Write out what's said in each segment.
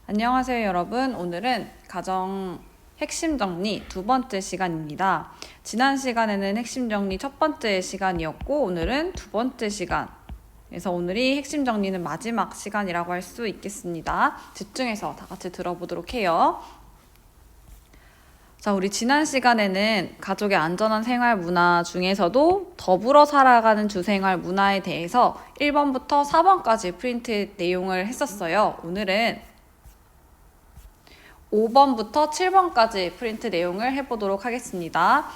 안녕하세요, 여러분. 오늘은 가정 핵심 정리 두 번째 시간입니다. 지난 시간에는 핵심 정리 첫 번째 시간이었고, 오늘은 두 번째 시간. 그래서 오늘이 핵심 정리는 마지막 시간이라고 할 수 있겠습니다. 집중해서 다 같이 들어보도록 해요. 자, 우리 지난 시간에는 가족의 안전한 생활 문화 중에서도 더불어 살아가는 주생활 문화에 대해서 1번부터 4번까지 프린트 내용을 했었어요. 오늘은 5번부터 7번까지 프린트 내용을 해보도록 하겠습니다.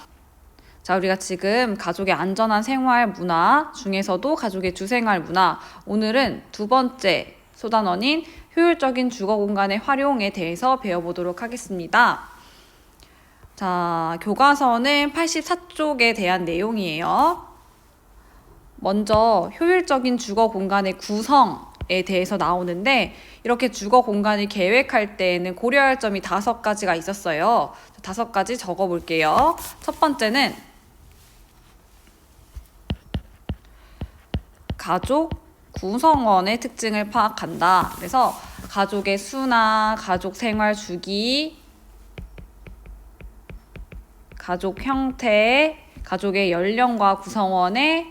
자, 우리가 지금 가족의 안전한 생활 문화 중에서도 가족의 주생활 문화, 오늘은 두 번째 소단원인 효율적인 주거 공간의 활용에 대해서 배워보도록 하겠습니다. 자, 교과서는 84쪽에 대한 내용이에요. 먼저 효율적인 주거 공간의 구성에 대해서 나오는데, 이렇게 주거 공간을 계획할 때에는 고려할 점이 5가지가 있었어요. 5가지 적어볼게요. 첫 번째는 가족 구성원의 특징을 파악한다. 그래서 가족의 수나 가족 생활 주기, 가족 형태, 가족의 연령과 구성원의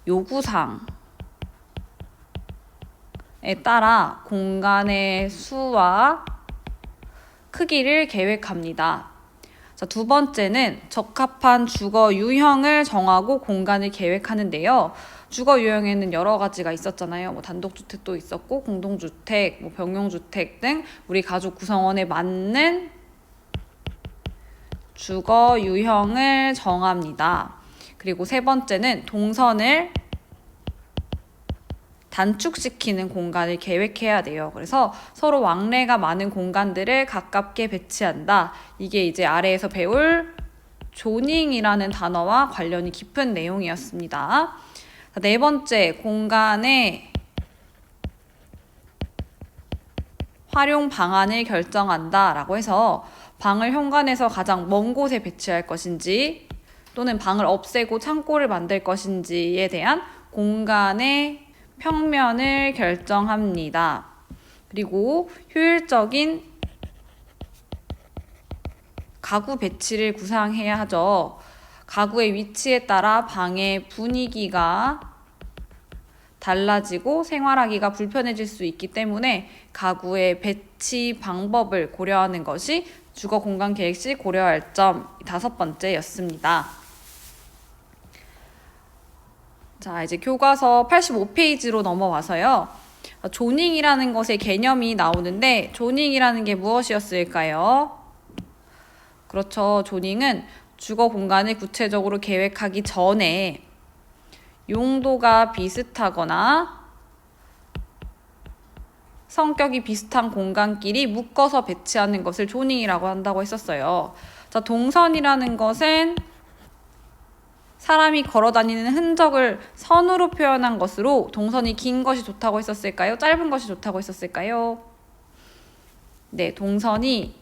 요구사항에 따라 공간의 수와 크기를 계획합니다. 자, 두 번째는 적합한 주거 유형을 정하고 공간을 계획하는데요. 주거 유형에는 여러 가지가 있었잖아요. 단독주택도 있었고, 공동주택, 병용주택 등 우리 가족 구성원에 맞는 주거 유형을 정합니다. 그리고 세 번째는 동선을 단축시키는 공간을 계획해야 돼요. 그래서 서로 왕래가 많은 공간들을 가깝게 배치한다. 이게 이제 아래에서 배울 조닝이라는 단어와 관련이 깊은 내용이었습니다. 네 번째, 공간의 활용 방안을 결정한다 라고 해서 방을 현관에서 가장 먼 곳에 배치할 것인지 또는 방을 없애고 창고를 만들 것인지에 대한 공간의 평면을 결정합니다. 그리고 효율적인 가구 배치를 구상해야 하죠. 가구의 위치에 따라 방의 분위기가 달라지고 생활하기가 불편해질 수 있기 때문에 가구의 배치 방법을 고려하는 것이 주거 공간 계획 시 고려할 점 5번째였습니다. 자, 이제 교과서 85페이지로 넘어와서요. 조닝이라는 것의 개념이 나오는데, 조닝이라는 게 무엇이었을까요? 그렇죠. 조닝은 주거 공간을 구체적으로 계획하기 전에 용도가 비슷하거나 성격이 비슷한 공간끼리 묶어서 배치하는 것을 조닝이라고 한다고 했었어요. 자, 동선이라는 것은 사람이 걸어다니는 흔적을 선으로 표현한 것으로 동선이 긴 것이 좋다고 했었을까요? 짧은 것이 좋다고 했었을까요? 네, 동선이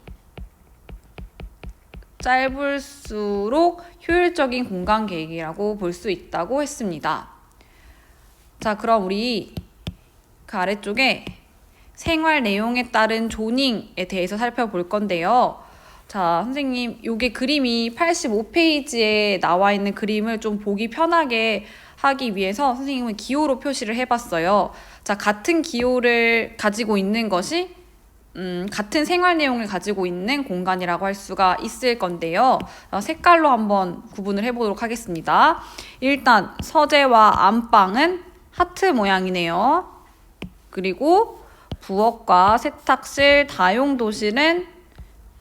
짧을수록 효율적인 공간 계획이라고 볼 수 있다고 했습니다. 자, 그럼 우리 그 아래쪽에 생활 내용에 따른 조닝에 대해서 살펴볼 건데요. 자, 선생님, 요게 그림이 85페이지에 나와 있는 그림을 좀 보기 편하게 하기 위해서 선생님은 기호로 표시를 해봤어요. 자, 같은 기호를 가지고 있는 것이 같은 생활 내용을 가지고 있는 공간이라고 할 수가 있을 건데요. 색깔로 한번 구분을 해보도록 하겠습니다. 일단 서재와 안방은 하트 모양이네요. 그리고 부엌과 세탁실, 다용도실은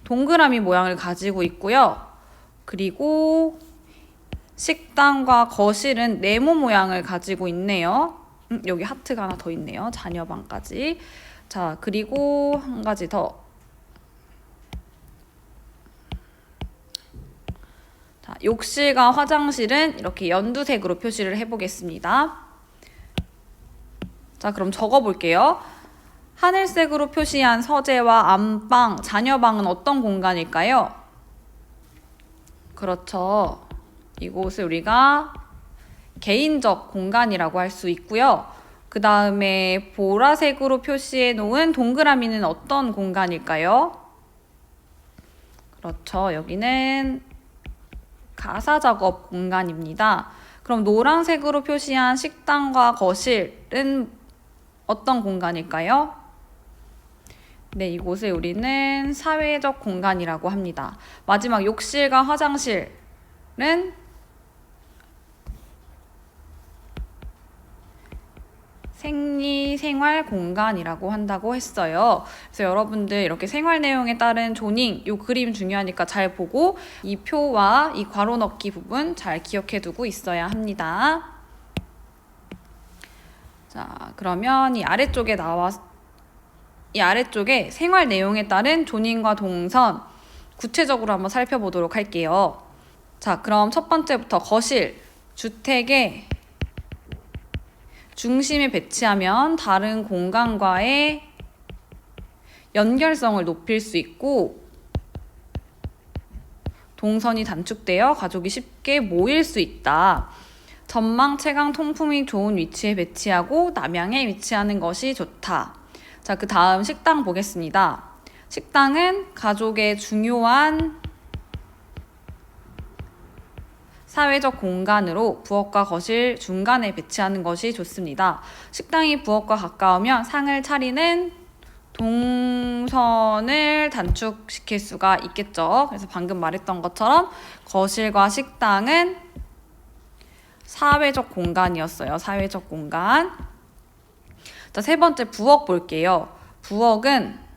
동그라미 모양을 가지고 있고요. 그리고 식당과 거실은 네모 모양을 가지고 있네요. 여기 하트가 하나 더 있네요. 자녀방까지. 자, 그리고 한 가지 더. 자, 욕실과 화장실은 이렇게 연두색으로 표시를 해보겠습니다. 자, 그럼 적어볼게요. 하늘색으로 표시한 서재와 안방, 자녀방은 어떤 공간일까요? 그렇죠. 이곳을 우리가 개인적 공간이라고 할 수 있고요. 그 다음에 보라색으로 표시해 놓은 동그라미는 어떤 공간일까요? 그렇죠. 여기는 가사 작업 공간입니다. 그럼 노란색으로 표시한 식당과 거실은 어떤 공간일까요? 네, 이곳을 우리는 사회적 공간이라고 합니다. 마지막 욕실과 화장실은 생리생활 공간이라고 한다고 했어요. 그래서 여러분들 이렇게 생활 내용에 따른 조닝, 이 그림 중요하니까 잘 보고 이 표와 이 괄호 넣기 부분 잘 기억해 두고 있어야 합니다. 자, 그러면 이 아래쪽에 생활 내용에 따른 조닝과 동선 구체적으로 한번 살펴보도록 할게요. 자, 그럼 첫 번째부터 거실, 주택의 중심에 배치하면 다른 공간과의 연결성을 높일 수 있고 동선이 단축되어 가족이 쉽게 모일 수 있다. 전망, 채광, 통풍이 좋은 위치에 배치하고 남향에 위치하는 것이 좋다. 자, 그 다음 식당 보겠습니다. 식당은 가족의 중요한 사회적 공간으로 부엌과 거실 중간에 배치하는 것이 좋습니다. 식당이 부엌과 가까우면 상을 차리는 동선을 단축시킬 수가 있겠죠. 그래서 방금 말했던 것처럼 거실과 식당은 사회적 공간이었어요. 사회적 공간. 자, 세 번째 부엌 볼게요. 부엌은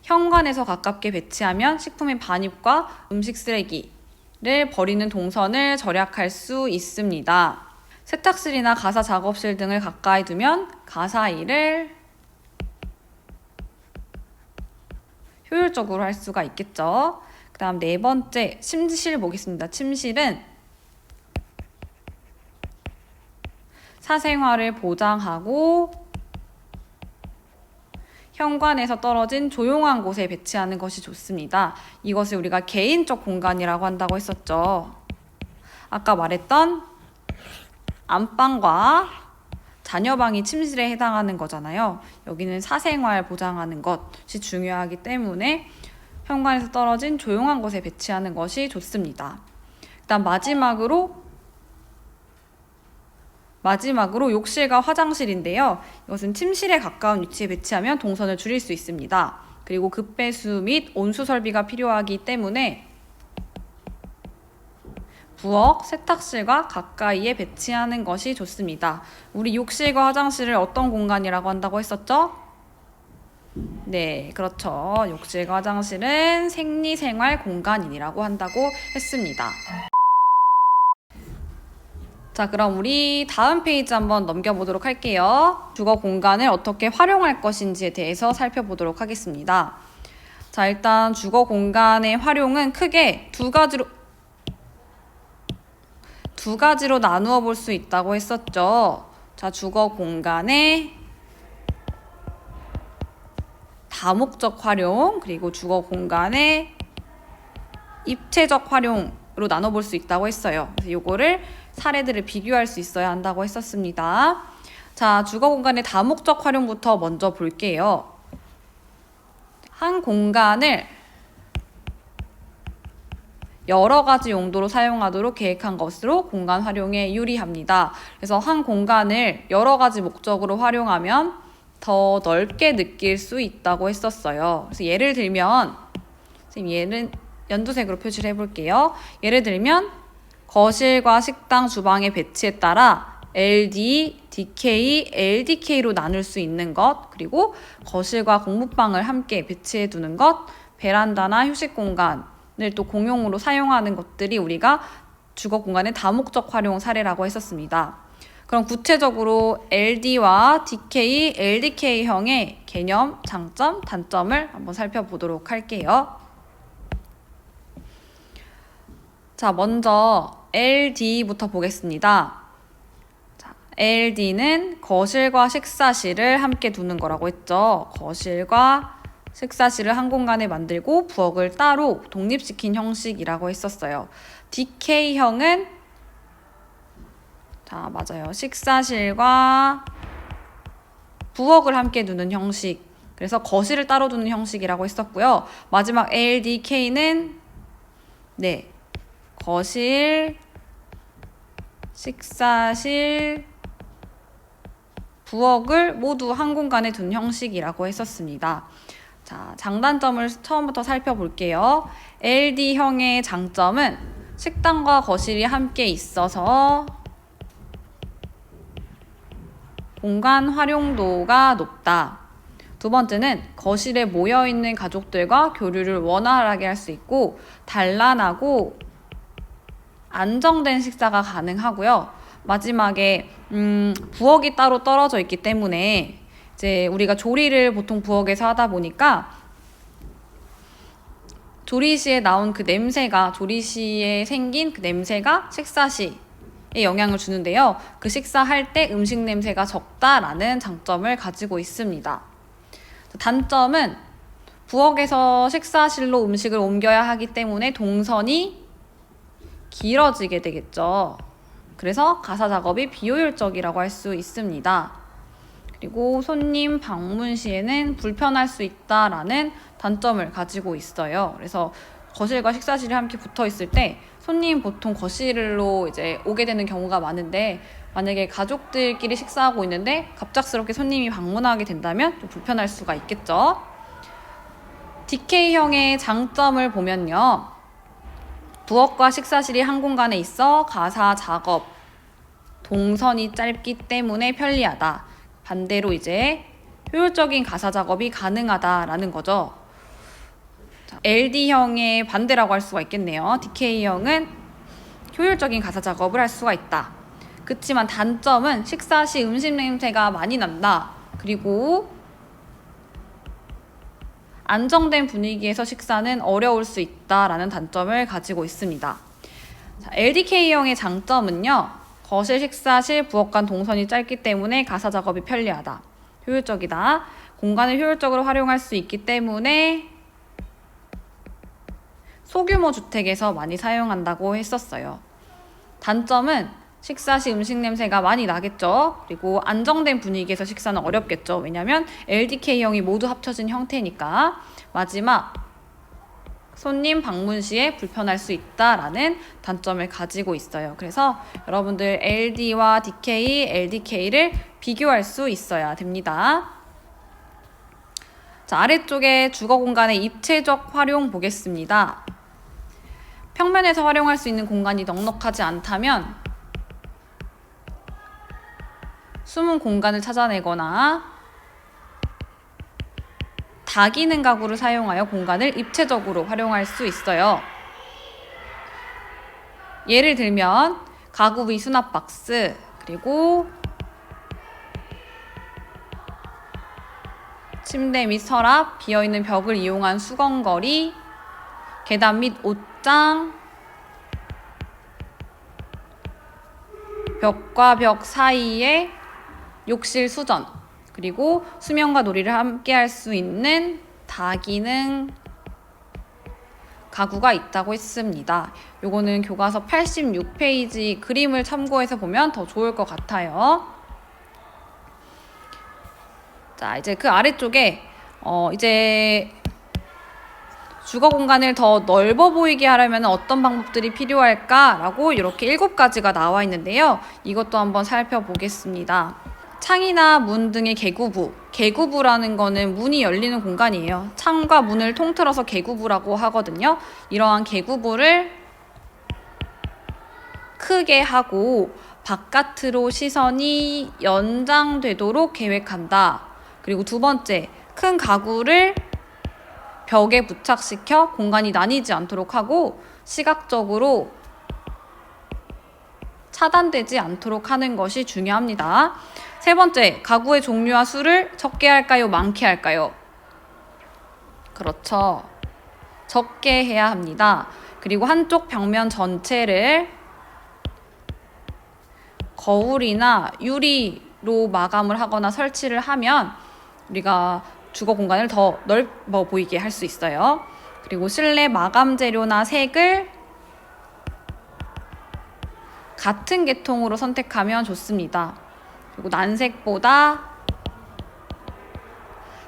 현관에서 가깝게 배치하면 식품의 반입과 음식 쓰레기를 버리는 동선을 절약할 수 있습니다. 세탁실이나 가사 작업실 등을 가까이 두면 가사 일을 효율적으로 할 수가 있겠죠. 그 다음 네 번째 침실 보겠습니다. 침실은 사생활을 보장하고 현관에서 떨어진 조용한 곳에 배치하는 것이 좋습니다. 이것을 우리가 개인적 공간이라고 한다고 했었죠. 아까 말했던 안방과 자녀방이 침실에 해당하는 거잖아요. 여기는 사생활 보장하는 것이 중요하기 때문에 현관에서 떨어진 조용한 곳에 배치하는 것이 좋습니다. 일단 마지막으로 욕실과 화장실인데요. 이것은 침실에 가까운 위치에 배치하면 동선을 줄일 수 있습니다. 그리고 급배수 및 온수 설비가 필요하기 때문에 부엌, 세탁실과 가까이에 배치하는 것이 좋습니다. 우리 욕실과 화장실을 어떤 공간이라고 한다고 했었죠? 네, 그렇죠. 욕실과 화장실은 생리생활 공간이라고 한다고 했습니다. 자, 그럼 우리 다음 페이지 한번 넘겨보도록 할게요. 주거 공간을 어떻게 활용할 것인지에 대해서 살펴보도록 하겠습니다. 자, 일단 주거 공간의 활용은 크게 두 가지로 나누어 볼 수 있다고 했었죠. 자, 주거 공간의 다목적 활용, 그리고 주거 공간의 입체적 활용으로 나눠볼 수 있다고 했어요. 그래서 이거를 사례들을 비교할 수 있어야 한다고 했었습니다. 자, 주거 공간의 다목적 활용부터 먼저 볼게요. 한 공간을 여러 가지 용도로 사용하도록 계획한 것으로 공간 활용에 유리합니다. 그래서 한 공간을 여러 가지 목적으로 활용하면 더 넓게 느낄 수 있다고 했었어요. 그래서 예를 들면, 얘는 연두색으로 표시를 해볼게요. 예를 들면 거실과 식당, 주방의 배치에 따라 LD, DK, LDK로 나눌 수 있는 것, 그리고 거실과 공부방을 함께 배치해 두는 것, 베란다나 휴식 공간을 또 공용으로 사용하는 것들이 우리가 주거 공간의 다목적 활용 사례라고 했었습니다. 그럼 구체적으로 LD와 DK, LDK형의 개념, 장점, 단점을 한번 살펴보도록 할게요. 자, 먼저 LD부터 보겠습니다. 자, LD는 거실과 식사실을 함께 두는 거라고 했죠. 거실과 식사실을 한 공간에 만들고 부엌을 따로 독립시킨 형식이라고 했었어요. DK형은 자, 맞아요. 식사실과 부엌을 함께 두는 형식. 그래서 거실을 따로 두는 형식이라고 했었고요. 마지막 LDK는 네, 거실, 식사실, 부엌을 모두 한 공간에 둔 형식이라고 했었습니다. 자, 장단점을 처음부터 살펴볼게요. LD형의 장점은 식당과 거실이 함께 있어서 공간 활용도가 높다. 두 번째는 거실에 모여있는 가족들과 교류를 원활하게 할 수 있고 단란하고 안정된 식사가 가능하고요. 마지막에 부엌이 따로 떨어져 있기 때문에 이제 우리가 조리를 보통 부엌에서 하다 보니까 조리 시에 나온 그 냄새가 조리 시에 생긴 그 냄새가 식사 시에 영향을 주는데요. 그 식사할 때 음식 냄새가 적다라는 장점을 가지고 있습니다. 단점은 부엌에서 식사실로 음식을 옮겨야 하기 때문에 동선이 길어지게 되겠죠. 그래서 가사 작업이 비효율적이라고 할 수 있습니다. 그리고 손님 방문 시에는 불편할 수 있다라는 단점을 가지고 있어요. 그래서 거실과 식사실이 함께 붙어 있을 때 손님 보통 거실로 이제 오게 되는 경우가 많은데 만약에 가족들끼리 식사하고 있는데 갑작스럽게 손님이 방문하게 된다면 좀 불편할 수가 있겠죠. DK형의 장점을 보면요. 부엌과 식사실이 한 공간에 있어 가사 작업, 동선이 짧기 때문에 편리하다. 반대로 이제 효율적인 가사 작업이 가능하다라는 거죠. LD형의 반대라고 할 수가 있겠네요. DK형은 효율적인 가사 작업을 할 수가 있다. 그치만 단점은 식사 시 음식 냄새가 많이 난다. 그리고 안정된 분위기에서 식사는 어려울 수 있다라는 단점을 가지고 있습니다. 자, LDK형의 장점은요. 거실, 식사실, 부엌 간 동선이 짧기 때문에 가사 작업이 편리하다. 효율적이다. 공간을 효율적으로 활용할 수 있기 때문에 소규모 주택에서 많이 사용한다고 했었어요. 단점은 식사 시 음식 냄새가 많이 나겠죠. 그리고 안정된 분위기에서 식사는 어렵겠죠. 왜냐하면 LDK형이 모두 합쳐진 형태니까. 마지막, 손님 방문 시에 불편할 수 있다라는 단점을 가지고 있어요. 그래서 여러분들 LD와 DK, LDK를 비교할 수 있어야 됩니다. 자, 아래쪽에 주거 공간의 입체적 활용 보겠습니다. 평면에서 활용할 수 있는 공간이 넉넉하지 않다면 숨은 공간을 찾아내거나 다기능 가구를 사용하여 공간을 입체적으로 활용할 수 있어요. 예를 들면 가구 위 수납 박스, 그리고 침대 및 서랍, 비어있는 벽을 이용한 수건거리, 계단 및 옷장, 벽과 벽 사이에 욕실 수전, 그리고 수면과 놀이를 함께 할 수 있는 다기능 가구가 있다고 했습니다. 요거는 교과서 86페이지 그림을 참고해서 보면 더 좋을 것 같아요. 자, 이제 그 아래쪽에 이제 주거 공간을 더 넓어 보이게 하려면 어떤 방법들이 필요할까라고 이렇게 7가지가 나와 있는데요. 이것도 한번 살펴보겠습니다. 창이나 문 등의 개구부. 개구부라는 거는 문이 열리는 공간이에요. 창과 문을 통틀어서 개구부라고 하거든요. 이러한 개구부를 크게 하고 바깥으로 시선이 연장되도록 계획한다. 그리고 두 번째, 큰 가구를 벽에 부착시켜 공간이 나뉘지 않도록 하고 시각적으로 차단되지 않도록 하는 것이 중요합니다. 세 번째, 가구의 종류와 수를 적게 할까요? 많게 할까요? 그렇죠. 적게 해야 합니다. 그리고 한쪽 벽면 전체를 거울이나 유리로 마감을 하거나 설치를 하면 우리가 주거 공간을 더 넓어 보이게 할 수 있어요. 그리고 실내 마감 재료나 색을 같은 계통으로 선택하면 좋습니다. 그리고 난색보다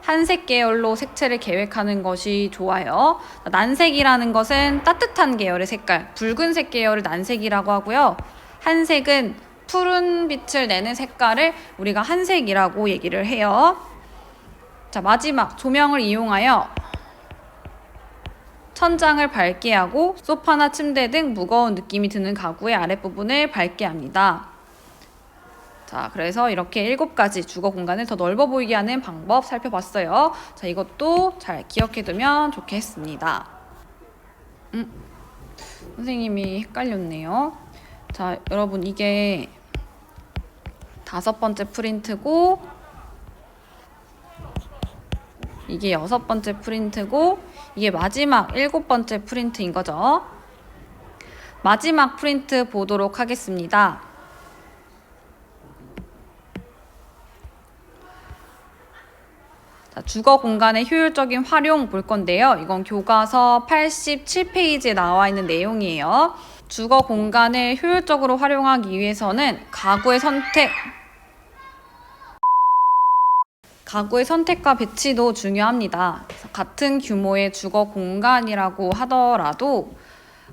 한색 계열로 색채를 계획하는 것이 좋아요. 난색이라는 것은 따뜻한 계열의 색깔, 붉은색 계열을 난색이라고 하고요. 한색은 푸른 빛을 내는 색깔을 우리가 한색이라고 얘기를 해요. 자, 마지막 조명을 이용하여 천장을 밝게 하고 소파나 침대 등 무거운 느낌이 드는 가구의 아랫부분을 밝게 합니다. 자, 그래서 이렇게 7가지 주거 공간을 더 넓어 보이게 하는 방법 살펴봤어요. 자, 이것도 잘 기억해두면 좋겠습니다. 선생님이 헷갈렸네요. 자, 여러분 이게 5번째 프린트고 이게 6번째 프린트고 이게 마지막 7번째 프린트인 거죠. 마지막 프린트 보도록 하겠습니다. 자, 주거 공간의 효율적인 활용 볼 건데요. 이건 교과서 87페이지에 나와 있는 내용이에요. 주거 공간을 효율적으로 활용하기 위해서는 가구의 선택과 배치도 중요합니다. 그래서 같은 규모의 주거 공간이라고 하더라도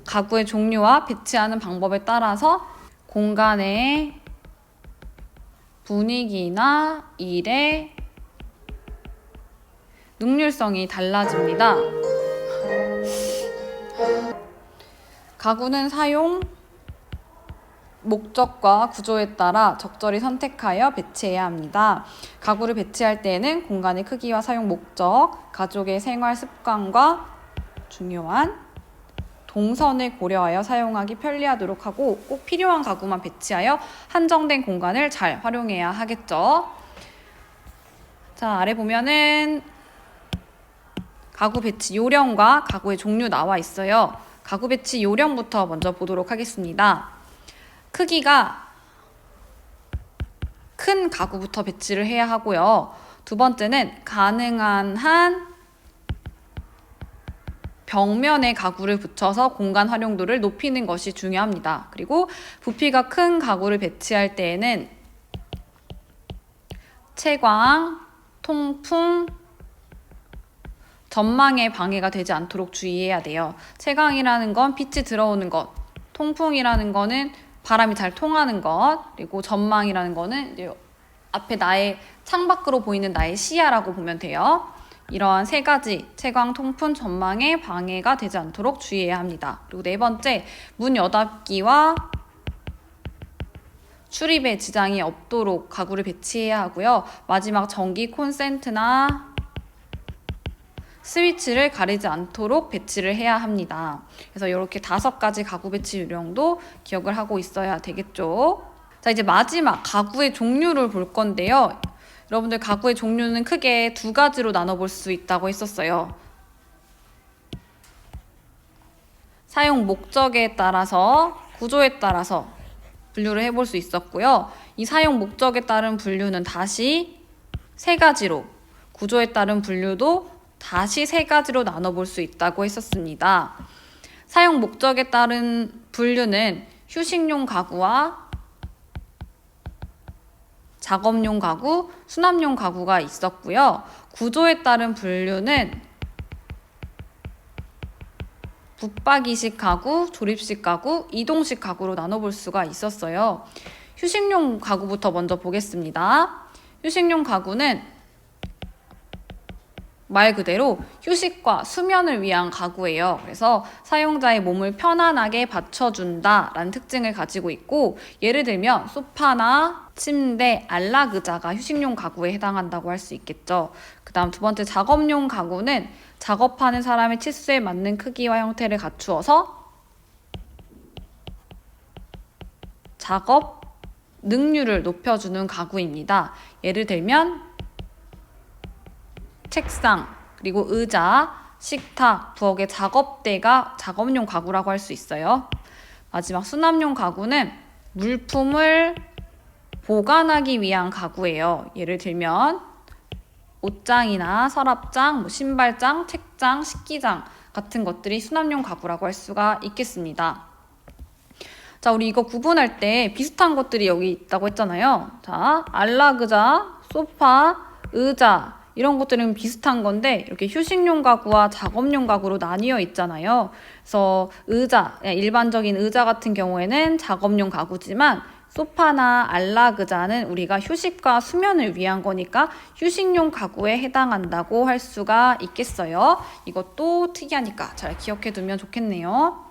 가구의 종류와 배치하는 방법에 따라서 공간의 분위기나 일의 능률성이 달라집니다. 가구는 사용 목적과 구조에 따라 적절히 선택하여 배치해야 합니다. 가구를 배치할 때에는 공간의 크기와 사용 목적, 가족의 생활 습관과 중요한 동선을 고려하여 사용하기 편리하도록 하고 꼭 필요한 가구만 배치하여 한정된 공간을 잘 활용해야 하겠죠. 자, 아래 보면은 가구 배치 요령과 가구의 종류 나와 있어요. 가구 배치 요령부터 먼저 보도록 하겠습니다. 크기가 큰 가구부터 배치를 해야 하고요. 두 번째는 가능한 한 벽면에 가구를 붙여서 공간 활용도를 높이는 것이 중요합니다. 그리고 부피가 큰 가구를 배치할 때에는 채광, 통풍, 전망에 방해가 되지 않도록 주의해야 돼요. 채광이라는 건 빛이 들어오는 것, 통풍이라는 거는 바람이 잘 통하는 것, 그리고 전망이라는 거는 이제 앞에 나의 창밖으로 보이는 나의 시야라고 보면 돼요. 이러한 3가지 채광, 통풍, 전망에 방해가 되지 않도록 주의해야 합니다. 그리고 4번째, 문 여닫기와 출입에 지장이 없도록 가구를 배치해야 하고요. 마지막 전기 콘센트나 스위치를 가리지 않도록 배치를 해야 합니다. 그래서 이렇게 5가지 가구 배치 요령도 기억을 하고 있어야 되겠죠. 자, 이제 마지막 가구의 종류를 볼 건데요. 여러분들 가구의 종류는 크게 2가지로 나눠볼 수 있다고 했었어요. 사용 목적에 따라서 구조에 따라서 분류를 해볼 수 있었고요. 이 사용 목적에 따른 분류는 다시 3가지로, 구조에 따른 분류도 다시 3가지로 나눠볼 수 있다고 했었습니다. 사용 목적에 따른 분류는 휴식용 가구와 작업용 가구, 수납용 가구가 있었고요. 구조에 따른 분류는 붙박이식 가구, 조립식 가구, 이동식 가구로 나눠볼 수가 있었어요. 휴식용 가구부터 먼저 보겠습니다. 휴식용 가구는 말 그대로 휴식과 수면을 위한 가구예요. 그래서 사용자의 몸을 편안하게 받쳐준다라는 특징을 가지고 있고, 예를 들면 소파나 침대, 안락의자가 휴식용 가구에 해당한다고 할 수 있겠죠. 그 다음 2번째 작업용 가구는 작업하는 사람의 치수에 맞는 크기와 형태를 갖추어서 작업 능률을 높여주는 가구입니다. 예를 들면 책상, 그리고 의자, 식탁, 부엌의 작업대가 작업용 가구라고 할 수 있어요. 마지막 수납용 가구는 물품을 보관하기 위한 가구예요. 예를 들면 옷장이나 서랍장, 신발장, 책장, 식기장 같은 것들이 수납용 가구라고 할 수가 있겠습니다. 자, 우리 이거 구분할 때 비슷한 것들이 여기 있다고 했잖아요. 자, 안락의자, 소파, 의자 이런 것들은 비슷한 건데 이렇게 휴식용 가구와 작업용 가구로 나뉘어 있잖아요. 그래서 의자, 일반적인 의자 같은 경우에는 작업용 가구지만 소파나 안락의자는 우리가 휴식과 수면을 위한 거니까 휴식용 가구에 해당한다고 할 수가 있겠어요. 이것도 특이하니까 잘 기억해 두면 좋겠네요.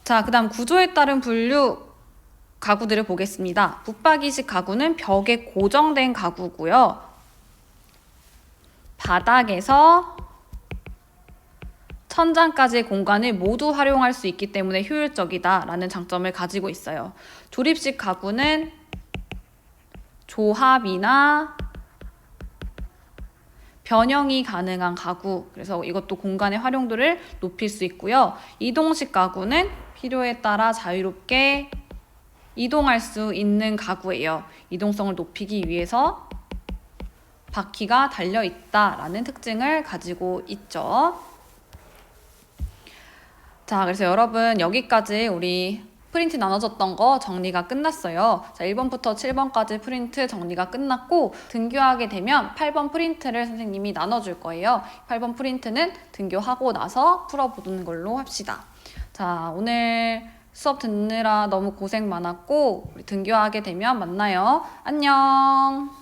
자, 그 다음 구조에 따른 분류 가구들을 보겠습니다. 붙박이식 가구는 벽에 고정된 가구고요. 바닥에서 천장까지의 공간을 모두 활용할 수 있기 때문에 효율적이다라는 장점을 가지고 있어요. 조립식 가구는 조합이나 변형이 가능한 가구, 그래서 이것도 공간의 활용도를 높일 수 있고요. 이동식 가구는 필요에 따라 자유롭게 이동할 수 있는 가구예요. 이동성을 높이기 위해서 바퀴가 달려있다라는 특징을 가지고 있죠. 자, 그래서 여러분 여기까지 우리 프린트 나눠줬던 거 정리가 끝났어요. 자, 1번부터 7번까지 프린트 정리가 끝났고 등교하게 되면 8번 프린트를 선생님이 나눠줄 거예요. 8번 프린트는 등교하고 나서 풀어보는 걸로 합시다. 자, 오늘 수업 듣느라 너무 고생 많았고 우리 등교하게 되면 만나요. 안녕.